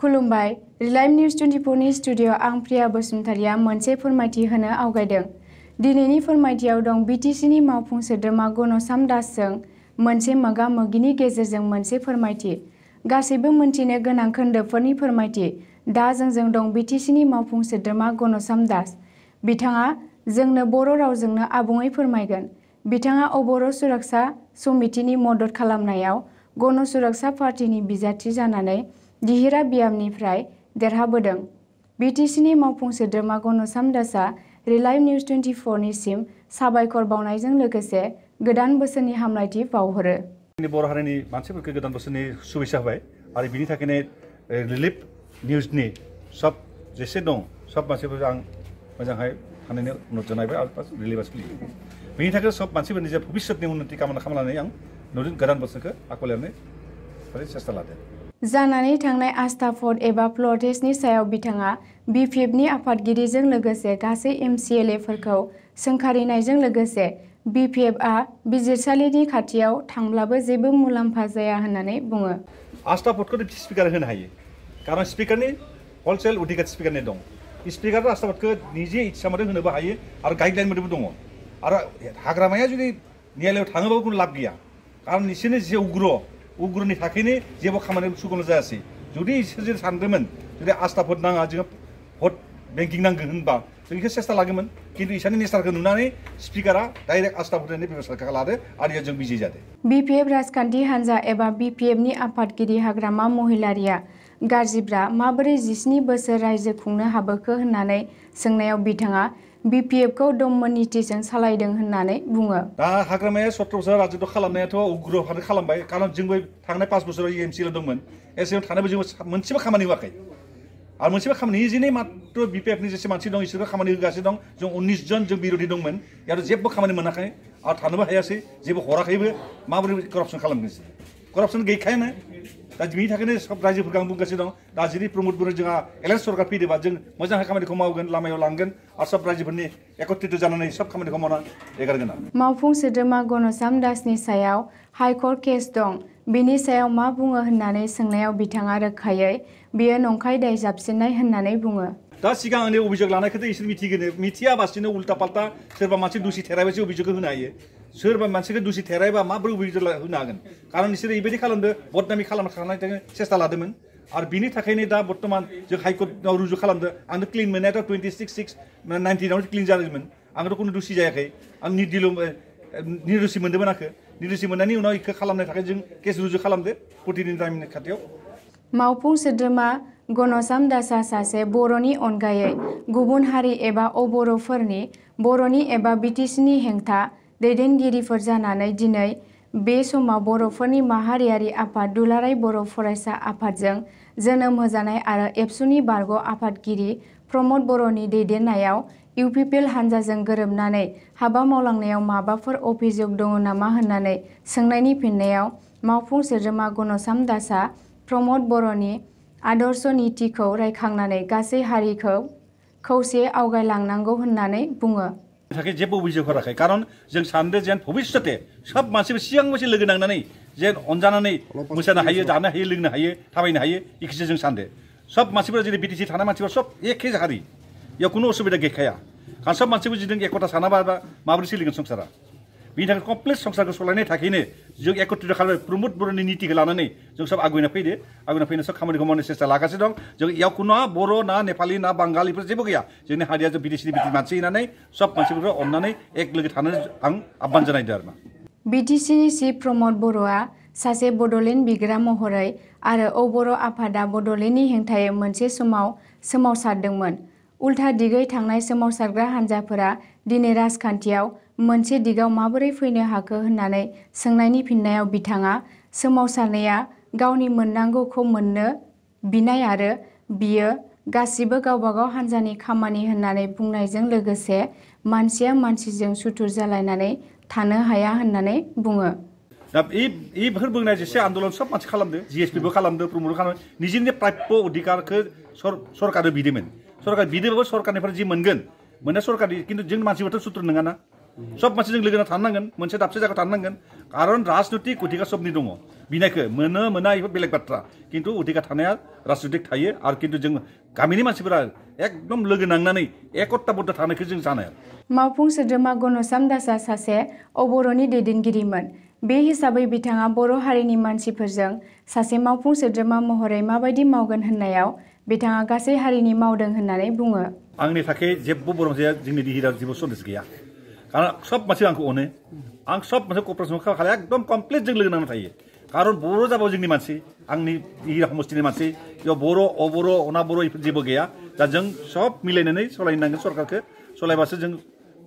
खुलुमबाय रिलाइम निउज 24 नि स्टुडिअ आं प्रिया बसुमतारिया मोनसे फोरमायथि होनो आवगायदों। दिनैनि फोरमायथियाव दं बीटीसी नि मावफुं सोद्रोमा गनसाम दासजों मोनसे मोगा-मोगिनि गेजेरजों मोनसे फोरमायथि। गासैबो मोनथिनो गोनां खोन्दोफोरनि फोरमायथि। दा जोंजों दं बीटीसी नि मावफुं सोद्रोमा गनसाम दास। बिथाङा जोंनो बर' रावजोंनो आबुङै फोरमायगोन। बिथाङा अबर' सुरक्षा समितिनि मदद खालामनायाव गण सुरक्षा पार्टीनि बिजाथि जानानै दिहिरा बियामनिफ्राय देरहाबोदों। बीटीसी नि मावफुं सोद्रोमा गनसाम दासआ रिलाइम निउज 24 निसिम साबायखर बावनायजों लोगोसे गोदान बोसोरनि हामलायथि बावहरो। बर' हारिनि मानसिफोरखौ गोदान बोसोरनि शुभेच्छा होबाय आरो बिनि थाखायनो रिलिफ निउजनि सब जेसे दं सब मानसिफोर आं मोजांहाय थानायनि अनुरोध जानायबाय आरो रिलिफआ सोलियो। बेनि थाखाय सब मानसिफोरनि जे भबिष्यतनि उन्नति कामना खालामनानै आं नुदों गोदान बोसोरखौ आगलायनो सेस्था लादों। जानानै थांनाय आस्था भट एबा प्लटेस्टनि सायाव बिथाङा बीपीएफनि आफादगिरिजों लोगोसे गासै एमसिएलएफोरखौ सोंखारिनायजों लोगोसे बीपीएफआ बिजिरसालिनि खाथियाव थांब्लाबो जेबो मुलाम्फा जाया होननानै बुङो। आस्था भटखौ स्पिकार होनो हायो कारण स्पिकारनि हलसेल अधिकार स्पिकारनि दं। स्पिकार आस्था भटखौ निजे इच्छा मथे होनोबो हायो आरो गाइडलाइन मथेबो दङ। आरो हाग्रामाया जुदि न्यायालयाव थाङोबाबो कुनु लाब गैया कारण बिसोरनो जे उग्रनि थाखायनो जेबो खामानि सुगम जायासै। जुदि इसोर सानदोंमोन जुदि आस्था भट नाङा जों भट बेंकिं नांगौ होनबा जों बेखौ सेस्था लागोमोन किन्तु इसोरनि नेचारखौ नुनानै स्पिकारा डाइरेक्ट आस्था भट होनायनि बेबस्था लादो आरो जों बिजयी जादों। बीपीएफ राजखान्थि हान्जा एबा बीपीएफनि आफादगिरि हाग्रामा महिलारिया गाज्रिब्रा माबोरै 17 बोसोर रायजो खुंनो हाबोखो होननानै सोंनायाव बिथाङा बीपीएफखौ दमन नीतिजों सालायदों होननानै बुङो। दा हाग्रामाया 17 बोसोर राजत्व खालामनायाथ' उग्रभाबै खालामबाय कारण जोंबो थांनाय 5 बोसोराव एमसिएल दंमोन। एसएम थानायबो जों मोनसेबो खामानि होआखै आरो मोनसेबो खामानि निजेनो मात्र बीपीएफनि जेसे मानसि दं इसोरबो खामानि होगासिनो दं। जों 19 जन जों बिरोधी दंमोन यार जेबो खामानि मोनाखै आरो थानोबो हायासै जेबो हराखैबो माबोरै करापसन खालामगोन। करापसन गैखायानो दा बिनि थाखायनो सब रायजोफोरखौ आं बुंगासिनो दं दा जुदि प्रमद बर' जोंहा एलायन्स सरकार फैदोंबा जों मोजां खामानिखौ मावगोन लामायाव लांगोन आरो सब रायजोफोरनि एकत्रित जानानै सब खामानिखौ मावना एगारगोन। मावफुं सोद्रोमा गनसाम दासनि सायाव हाइकर्ट केस दं बेनि सायाव मा बुङो होननानै सोंनायाव बिथाङा रोखायै बेयो नंखाय दाय जाबसिननाय होननानै बुङो। दा सिगां आंनि अभियोग लानायखौथ' इसोर मिथिगोन मिथियाबासिनो उल्टा पाल्टा सोरबा मानसि दुसि थेरायबासो अभियोगखौ होनो हायो। सोरबा मानसिखौ दुसि थेरायबा माबोरै अभियोग होनो हागोन कारण इसोर ओरैबायदि खालामदों बदनामि खालामनो थाखाय सेस्था लादोंमोन आरो बिनि थाखायनो दा बर्तमान जों हाइकर्टआव रुजु खालामदों। आंनो क्लिन मोननायाथ' 26/6/19 क्लिन जादोंमोन। आंथ' कुनु दुसि जायाखै आं निर्दोषि मोनदोंमोन आंखौ निर्दोषि मोननायनि उनाव इखौ खालामनो थाखाय जों केस रुजु खालामदो प्रतिदिन टाइमनि खाथियाव। मावफुं सोद्रोमा गनसाम दासआ सासे बर'नि अनगायै गुबुन हारि एबा अबर'फोरनि बर'नि एबा बीटीसीनि हेंथा दैदेनगिरिफोर जानानै दिनै बे समाव बर'फोरनि माहारियारि आफाद दुलाराय बर' फरायसा आफादजों जोनोम होजानाय आरो एबसुनि बारग' आफादगिरि प्रमद बर'नि दैदेननायाव इउपिपिएल हान्जाजों गोरोबनानै हाबा मावलांनायाव माबाफोर अभियोग दङ नामा होननानै सोंनायनि फिननायाव मावफुं सोद्रोमा गनसाम दासआ प्रमद बर'नि आदर्श नीतिखौ रायखांनानै गासै हारिखौ खौसेयै आवगायलांनांगौ होननानै बुङो। थाखाय जेबो अभियोग हराखै कारण जों सानदों जेन भबिष्यते सब मानसिफोर सिगां बोसोर लोगो नांनानै जेन अनजानानै मोसानो हायो जानो हायो लोंनो हायो थाबायनो हायो इखौसो जों सानदों। सब मानसिफोरा जेरै बीटीसी थानाय मानसिफोरा सब एखे हारि बेयाव कुनु असुबिदा गैखाया कारण सब मानसिफोर जुदि एकता सानाबा माबोरै सोलिगोन संसारा। बिनि थाखाय कमप्लिट संसारखौ सलायनो थाखायनो जों एकत्रित खालामबाय प्रमद बर'नि नीतिखौ लानानै जों सब आगयना फैनो सब खामानिखौ मावनो सेस्था लागासिनो दं। जों इयाव कुनु बर' ना नेपालि ना बांगालिफोर जेबो गैया जोंनि हारिया जों बीटीसीनि मानसि होननानै सब मानसिफोरखौ अननानै एक लोगो थानो आं आह्वान जानायदों आरो। बीटीसीनि चिफ प्रमद बर'आ सासे बड'लेण्ड बिग्रा महरै आरो अबर' आफादा बड'लेण्डनि हेंथायै मोनसे समाव सोमावसारदोंमोन। उल्था दिगै थांनाय सोमावसारग्रा हान्जाफोरा दिनै राजखान्थियाव मोनसे दिगाव माबोरै फैनो हाखो होननानै सोंनायनि फिननायाव बिथाङा सोमावसारनाया गावनि मोननांगौखौ मोननो बिनाय आरो बियो गासिबो गावबागाव हान्जानि खामानि होननानै बुंनायजों लोगोसे मानसिया मानसिजों सुथुर जालायनानै थानो हाया होननानै बुङो। दा बेफोर बुंनाय जेसे आन्दलन सब मानसि खालामदों जिएसपिबो खालामदों प्रमद खालामदों निजेनि प्राप्य अधिकारखौ सरकारा बिदोंमोन। सरकार बिदोंबाबो सरकारनिफ्राय जि मोनगोन मोननाय सरकारनि किन्तु जों मानसिफोरथ' सुथुर नङाना सब मानसिजों लोगो नांना थानांगोन मोनसे दाबसे जायगायाव थानांगोन कारन राजनीतिक अधिकार सबनि दङ बिनायखो मोनो मोना इफोर बेलेग बाथ्रा किन्तु अधिकार थानाया राजनीतिक थायो आरो किन्तु जों गामिनि मानसिफोरा एकदम लोगो नांनानै एकताबद्ध थानायखौ जों जानो मावफुं सोद्रोमा गनसाम दासआ सासे अबर'नि दैदेनगिरिमोन बे हिसाबै बिथाङा बर' हारिनि मानसिफोरजों सासे मावफुं सोद्रोमा महरै माबायदि मावगोन होननायाव बिथाङा गासै हारिनि मावदों होननानै बुङो आंनि थाखाय जेबो बर' मानसिया जोंनि दिहिराव जेबो सन्देस गैया कारन सब मानसि आंखौ अनो आं सब मानसि कपरेसन खालामो एकदम कमप्लिट जों लोगो नांना थायो कारन बर' जाबाव जोंनि मानसि आंनि दिहिरा समष्टिनि मानसि बेयाव बर' अबर' अना बर' इफोर जेबो गैया दा जों सब मिलायनानै सलायनांगोन सरकारखौ सलायबासो जों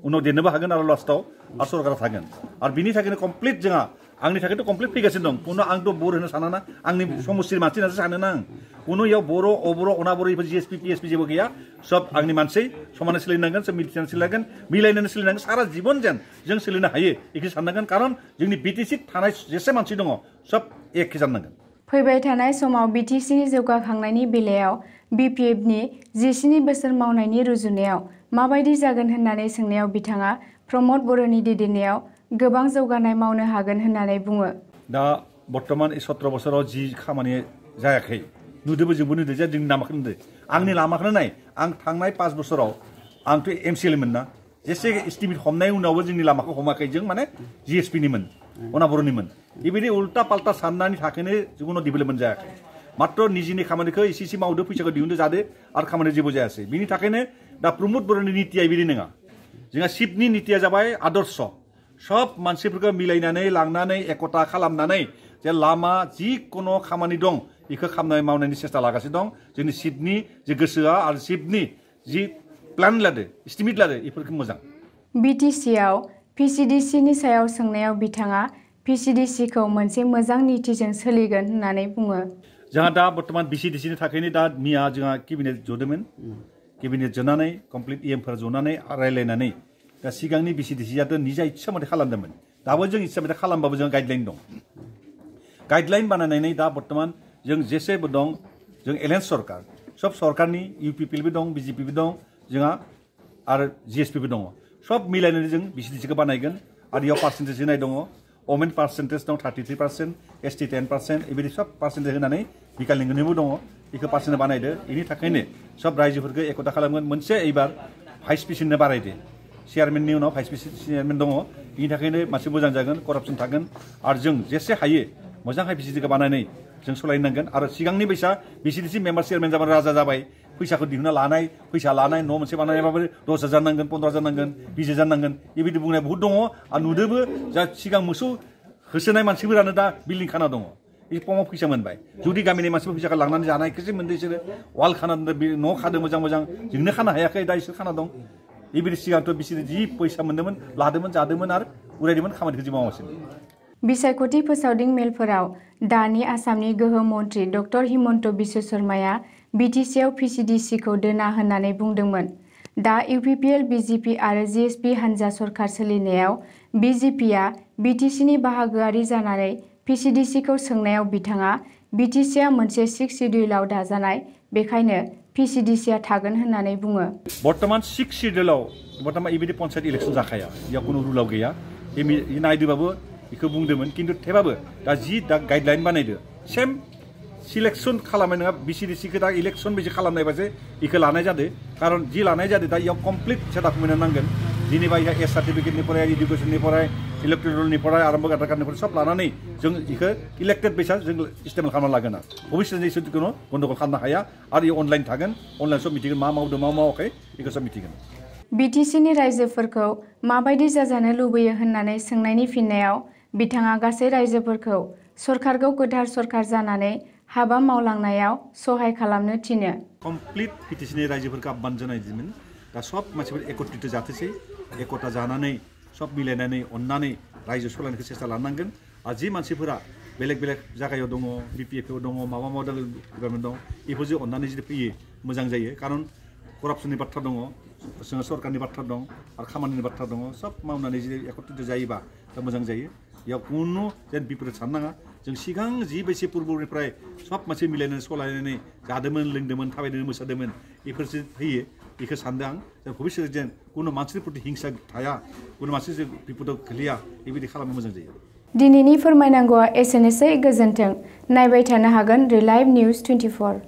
उनाव देरनोबो हागोन आरो लास्टाव आरो सरकारा थागोन आरो बिनि थाखायनो कमप्लिट जोंहा आंनि थाखायथ' कमप्लिट फैगासिनो दं कुनु आंथ' बर' होनो साना ना आंनि समष्टिनि मानसि होननासो सानो ना आं कुनु इयाव बर' अबर' अना बर' इफोर जिएसपि पिएसपि जेबो गैया सब आंनि मानसि समानै सोलिनांगोन सब मिलिनानै सोलिनांगोन मिलायनानै सोलिनांगोन सारा जीवन जेन जों सोलिनो हायो बेखौ साननांगोन कारन जोंनि बिटिसि थानाय जेसे मानसि दङ सब एखे जानांगोन फैबाय थानाय समाव बिटिसिनि जौगाखांनायनि बेलायाव बिपिएफनि 17 बोसोर मावनायनि रुजुनायाव माबायदि जागोन होननानै सोंनायाव बिथाङा प्रमद बर'नि दैदेननायाव गोबां जौगानाय मावनो हागोन होननानै बुङो दा बर्तमान 17 बोसोराव जि खामानि जायाखै नुदोबो जोंबो नुदो जे जोंनि लामाखौ नुदो आंनि लामाखौनो नाय आं थांनाय 5 बोसोराव आंथ' एमसिएल मोन ना जेसे एस्टिमेट हमनाय उनावबो जोंनि लामाखौ हमाखै जों माने जिएसपिनिमोन अनाबरनिमोन बेबायदि उल्टा पाल्टा साननायनि थाखायनो जोंनाव डेभेलपमेन्ट जायाखै मात्र निजिनि खामानिखौ इसे मावदो फैसाखौ दिहुनदो जादो आरो खामानि जेबो जायासै बिनि थाखायनो दा प्रमद बर'नि नितिया बिदि नङा जोंहा शिबनि नितिया जाबाय आदर्श सब मानसिफोरखौ मिलायनानै लांनानै एकता खालामनानै जे लामा जिखुनु खामानि दं बेखौ खालामनाय मावनायनि सेस्था लागासिनो दं जोंनि शिबनि जे गोसोआ आरो शिबनि जि प्लान लादो एस्टिमेट लादो बेफोरखौ मोजां बिटिसिआव पिसिडिसिनि सायाव सोंनायाव बिथाङा पिसिडिसिखौ मोनसे मोजां नीतिजों सोलिगोन होननानै बुङो जोंहा दा बर्तमान बिसिडिसिनि थाखायनो दा मिया जोंहा केबिनेट जदोंमोन केबिनेट जनानै कमप्लिट इएमफोर जनानै रायलायनानै दा सिगांनि बिसिडिसियाथ' निजा इच्छा मथे खालामदोंमोन दाबो जों इच्छा मथे खालामबाबो जों गाइडलाइन दं गाइडलाइन बानायनानै दा बर्तमान जों जेसेबो दं जों एलायन्स सरकार सब सरकारनि इउपिपिएलबो दं बिजेपिबो दं जोंहा आरो जिएसपिबो दङ सब मिलायनानै जों बिसिडिसिखौ बानायगोन आरो इयाव पार्सेन्टेज होनाय दङ वमेन पार्सेन्टेज दं 33% एसटि 10% बेबायदि सब पार्सेन्टेज होनानै बिकाल लिंगननिबो दङ बेखौ पार्सेन्ट बानायदो बेनि थाखायनो सब रायजोफोरखौ एकता खालामगोन मोनसे एबार भाइस प्रेसिडेन्टनो बारायदो चेयारमेननि उनाव भाइस चेयारमेन दङ बेनि थाखायनो मानसि मोजां जागोन करापसन थागोन आरो जों जेसे हायो मोजांहाय बिसिडिसिखौ बानायनानै जों सलायनांगोन आरो सिगांनि बायसा बिसिडिसि मेम्बार चेयारमेन जाबाय राजा जाबाय फैसाखौ दिहुनना लानाय फैसा लानाय न' मोनसे बानायबाबो 10,000 नांगोन 15,000 नांगोन 20,000 नांगोन बेबायदि बुंनाय बहुद दङ आरो नुदोबो जा सिगां मोसौ होसोनाय मानसिफोरानो दा बिल्डिं खाना दङ बे फर्माव फैसा मोनबाय जुदि गामिनि मानसिफोर फैसाखौ लांनानै जानायखौसो मोनदों बिसोरो वाल खाना न' खादों मोजां मोजां जोंनो खानो हायाखै दा इसोर खाना दं बेबायदि सिगांथ' बिसोरो जि फैसा मोन्दोंमोन लादोंमोन जादोंमोन आरो उरायदोंमोन खामानिखौ जों मावासिनो बिसायख'थि फोसावदिं मेलफोराव दानि आसामनि गोहो मन्त्रि डक्टर हिमन्त बिश्व शर्माया बिटिसिआव पिसिडिसिखौ दोना होननानै बुंदोंमोन दा इउपिपिएल बिजेपि आरो जिएसपि हानजा सरकार सोलिनायाव बिजेपिआ बिटिसिनि बाहागोआरि जानानै पिसिडिसिखौ सोंनायाव बिथाङा बिटिसिआ मोनसे 6 शिड्युलाव दाजानाय बेखायनो पिसिडिसिआ थागोन होननानै बुङो बर्तमान 6 शिड्युलाव बर्तमान बेबायदि पन्चायत इलेक्सन जाखाया बेयाव कुनु रुलाव गैया बे नायदोबाबो बेखौ बुंदोंमोन किन्तु थेवबाबो दा जि दा गाइडलाइन बानायदो सेम सिलेक्सन खालामनाय नङा बिसिडिसिखौ दा इलेक्सन बायदि खालामनायबासो बेखौ लानाय जादों कारन जि लानाय जादों दा इयाव कमप्लिट डकुमेन्ट नांगोन जेनेबा इहा एस सार्टिफिकेटनिफ्राय इडुकेसननिफ्राय इलेक्टरलनिफ्राय आरम्भ आधार कार्डनिफ्राय सब लानानै जों बेखौ इलेक्टेड बेसा जों इस्तेमाल खालामना लागोन आरो भबिष्यतनि जिखुनु गन्दगल खालामनो हाया आरो इयो अनलाइन थागोन अनलाइन सब मिथिगोन मा मावदों मा मावाखै बेखौ सब मिथिगोन बिटिसिनि रायजोफोरखौ माबायदि जाजानो लुबैयो होननानै सोंनायनि फिननायाव बिथाङा गासै रायजोफोरखौ सरकारखौ गोथार सरकार जानानै हाबा मावलांनायाव सहाय खालामनो थिनो कमप्लिट बिटिसिनि रायजोफोरखौ आह्वान जनायदोंमोन दा सब मानसिफोर एकत्रित जाथोंसै एकता जानानै सब मिलायनानै अननानै रायजो सलायनायखौ सेस्था लानांगोन आरो जि मानसिफोरा बेलेग बेलेग जायगायाव दङ बिपिएफआव दङ माबा डिपार्टमेन्ट दं बेफोरजों अननानै जुदि फैयो मोजां जायो कारन करापसननि बाथ्रा दङ जोंहा सरकारनि बाथ्रा दं आरो खामानिनि बाथ्रा दङ सब मावनानै जुदि एकत्रित जायोबा दा मोजां जायो बेयाव कुनु जेन बिपद साननाङा जों सिगां जि बैसे पूर्बनिफ्राय सब मानसि मिलायनानै सलायनानै जादोंमोन लोंदोंमोन थाबायदोंमोन मोसादोंमोन बेफोरसो फैयो बेखौ सानदों आं जों भबिष्यत जेन कुनु मानसिनि प्रति हिंसा थाया कुनु मानसि बिपदाव गोलैया बेबायदि खालामनो मोजां जायो। दिनैनि फोरमायनांगौआ एसेनोसै, गोजोन्थों। नायबाय थानो हागोन रिलाइभ निउज 24।